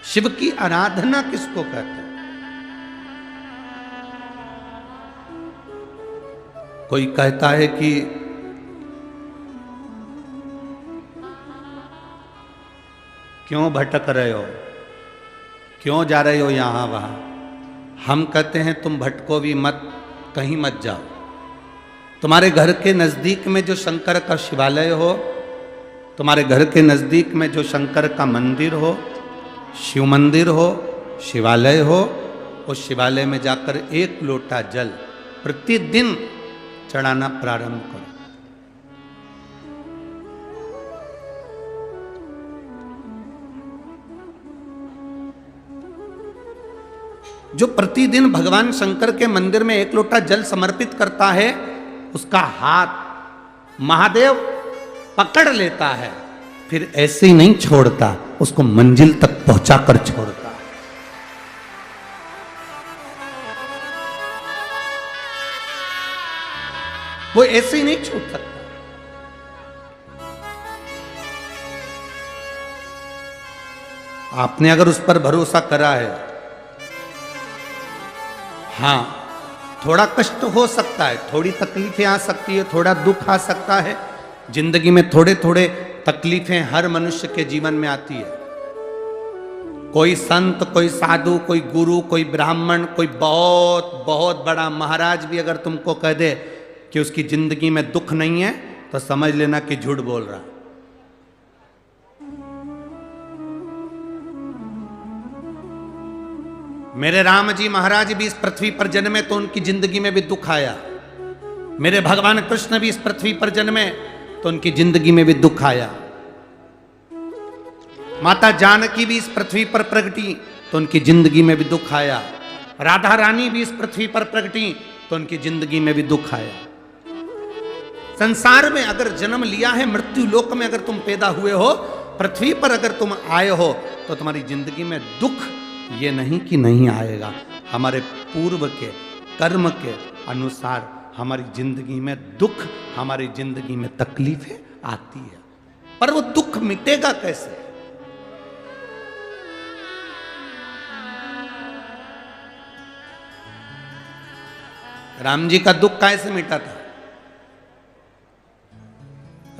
शिव की आराधना किसको कहते हैं? कोई कहता है कि क्यों भटक रहे हो, क्यों जा रहे हो यहां वहां। हम कहते हैं तुम भटको भी मत, कहीं मत जाओ। तुम्हारे घर के नजदीक में जो शंकर का शिवालय हो, तुम्हारे घर के नजदीक में जो शंकर का मंदिर हो, शिव मंदिर हो, शिवालय हो, उस शिवालय में जाकर एक लोटा जल प्रतिदिन चढ़ाना प्रारंभ करो। जो प्रतिदिन भगवान शंकर के मंदिर में एक लोटा जल समर्पित करता है, उसका हाथ महादेव पकड़ लेता है, फिर ऐसे ही नहीं छोड़ता, उसको मंजिल तक पहुंचाकर छोड़ता है। वो ऐसे ही नहीं छूट सकता। आपने अगर उस पर भरोसा करा है, हां थोड़ा कष्ट हो सकता है, थोड़ी तकलीफें आ सकती है, थोड़ा दुख आ सकता है। जिंदगी में थोड़े थोड़े तकलीफें हर मनुष्य के जीवन में आती है। कोई संत, कोई साधु, कोई गुरु, कोई ब्राह्मण, कोई बहुत बहुत बड़ा महाराज भी अगर तुमको कह दे कि उसकी जिंदगी में दुख नहीं है, तो समझ लेना कि झूठ बोल रहा। मेरे राम जी महाराज भी इस पृथ्वी पर जन्मे तो उनकी जिंदगी में भी दुख आया। मेरे भगवान कृष्ण भी इस पृथ्वी पर जन्मे तो उनकी जिंदगी में भी दुख आया। माता जानकी भी इस पृथ्वी पर प्रगटी तो उनकी जिंदगी में भी दुख आया। राधा रानी भी इस पृथ्वी पर प्रगटी तो उनकी जिंदगी में भी दुख आया। संसार में अगर जन्म लिया है, मृत्यु लोक में अगर तुम पैदा हुए हो, पृथ्वी पर अगर तुम आए हो, तो तुम्हारी जिंदगी में दुख ये नहीं कि नहीं आएगा। हमारे पूर्व के कर्म के अनुसार हमारी जिंदगी में दुख, हमारी जिंदगी में तकलीफें आती है, पर वो दुख मिटेगा कैसे? राम जी का दुख कैसे मिटा था?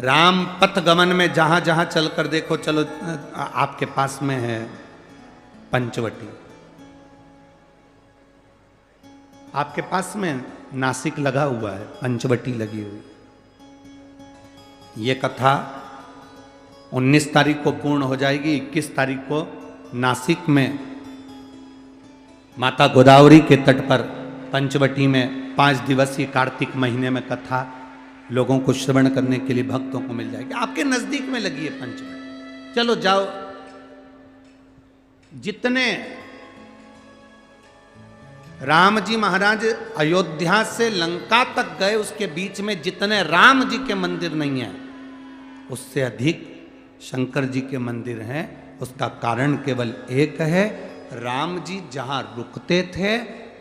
राम पथ गमन में जहां जहां चलकर देखो, चलो आपके पास में है पंचवटी, आपके पास में नासिक लगा हुआ है, पंचवटी लगी हुई। ये कथा 19 तारीख को पूर्ण हो जाएगी। 21 तारीख को नासिक में माता गोदावरी के तट पर पंचवटी में 5 दिवसीय कार्तिक महीने में कथा लोगों को श्रवण करने के लिए भक्तों को मिल जाएगी। आपके नजदीक में लगी है पंचवटी, चलो जाओ। जितने राम जी महाराज अयोध्या से लंका तक गए, उसके बीच में जितने राम जी के मंदिर नहीं है, उससे अधिक शंकर जी के मंदिर हैं। उसका कारण केवल एक है, राम जी जहां रुकते थे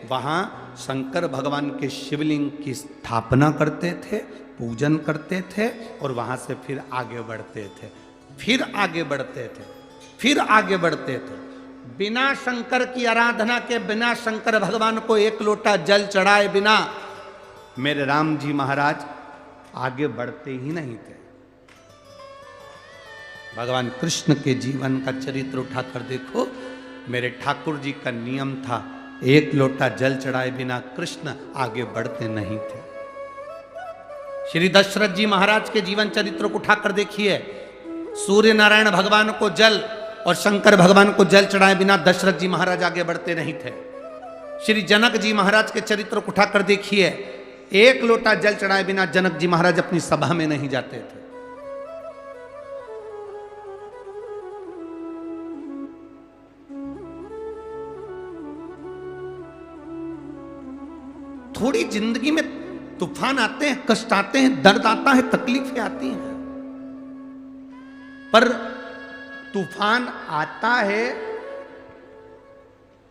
वहां शंकर भगवान के शिवलिंग की स्थापना करते थे, पूजन करते थे, और वहां से फिर आगे बढ़ते थे, फिर आगे बढ़ते थे, फिर आगे बढ़ते थे। बिना शंकर की आराधना के, बिना शंकर भगवान को एक लोटा जल चढ़ाए बिना मेरे राम जी महाराज आगे बढ़ते ही नहीं थे। भगवान कृष्ण के जीवन का चरित्र उठाकर देखो। मेरे ठाकुर जी का नियम था, एक लोटा जल चढ़ाए बिना कृष्ण आगे बढ़ते नहीं थे। श्री दशरथ जी महाराज के जीवन चरित्र को उठाकर देखिए। सूर्य नारायण भगवान को जल और शंकर भगवान को जल चढ़ाए बिना दशरथ जी महाराज आगे बढ़ते नहीं थे। श्री जनक जी महाराज के चरित्र को उठाकर देखिए। एक लोटा जल चढ़ाए बिना जनक जी महाराज अपनी सभा में नहीं जाते थे। थोड़ी जिंदगी में तूफान आते हैं, कष्ट आते हैं, दर्द आता है, तकलीफें आती हैं, पर तूफान आता है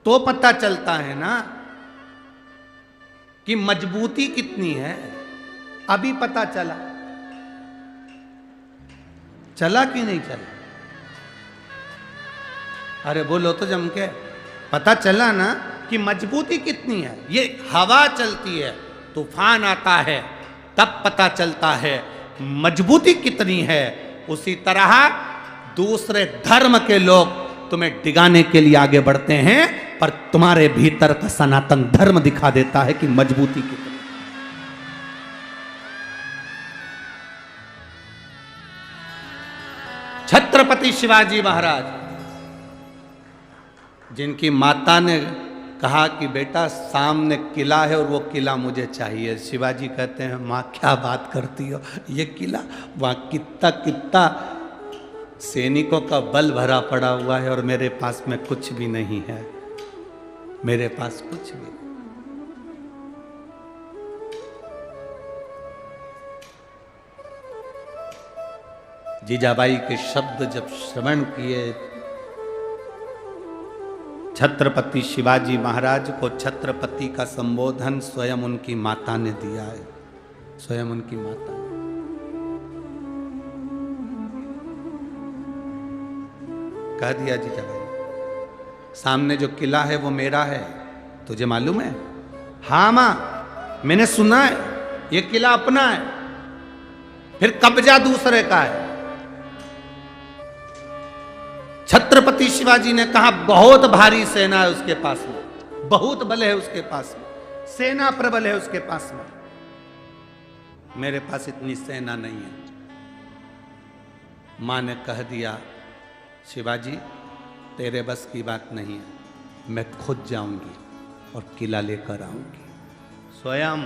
तो पता चलता है ना कि मजबूती कितनी है। अभी पता चला, चला कि नहीं चला? अरे बोलो तो जम के। पता चला ना कि मजबूती कितनी है। ये हवा चलती है, तूफान आता है, तब पता चलता है मजबूती कितनी है। उसी तरह दूसरे धर्म के लोग तुम्हें डिगाने के लिए आगे बढ़ते हैं, पर तुम्हारे भीतर का सनातन धर्म दिखा देता है कि मजबूती कितनी। छत्रपति शिवाजी महाराज, जिनकी माता ने कहा कि बेटा सामने किला है और वो किला मुझे चाहिए, शिवाजी कहते हैं माँ क्या बात करती हो, ये किला वहाँ कितना कितना सैनिकों का बल भरा पड़ा हुआ है और मेरे पास में कुछ भी नहीं है, मेरे पास कुछ भी नहीं। जीजाबाई के शब्द जब श्रवण किए, छत्रपति शिवाजी महाराज को छत्रपति का संबोधन स्वयं उनकी माता ने दिया है, स्वयं उनकी माता ने। कह दिया जीजाबाई, सामने जो किला है वो मेरा है, तुझे मालूम है? हाँ मां, मैंने सुना है, ये किला अपना है, फिर कब्जा दूसरे का है। छत्रपति शिवाजी ने कहा बहुत भारी सेना है उसके पास में, बहुत बल है उसके पास में, सेना प्रबल है उसके पास में, मेरे पास इतनी सेना नहीं है। मां ने कह दिया शिवाजी तेरे बस की बात नहीं है, मैं खुद जाऊंगी और किला लेकर आऊंगी। स्वयं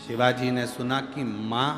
शिवाजी ने सुना कि मां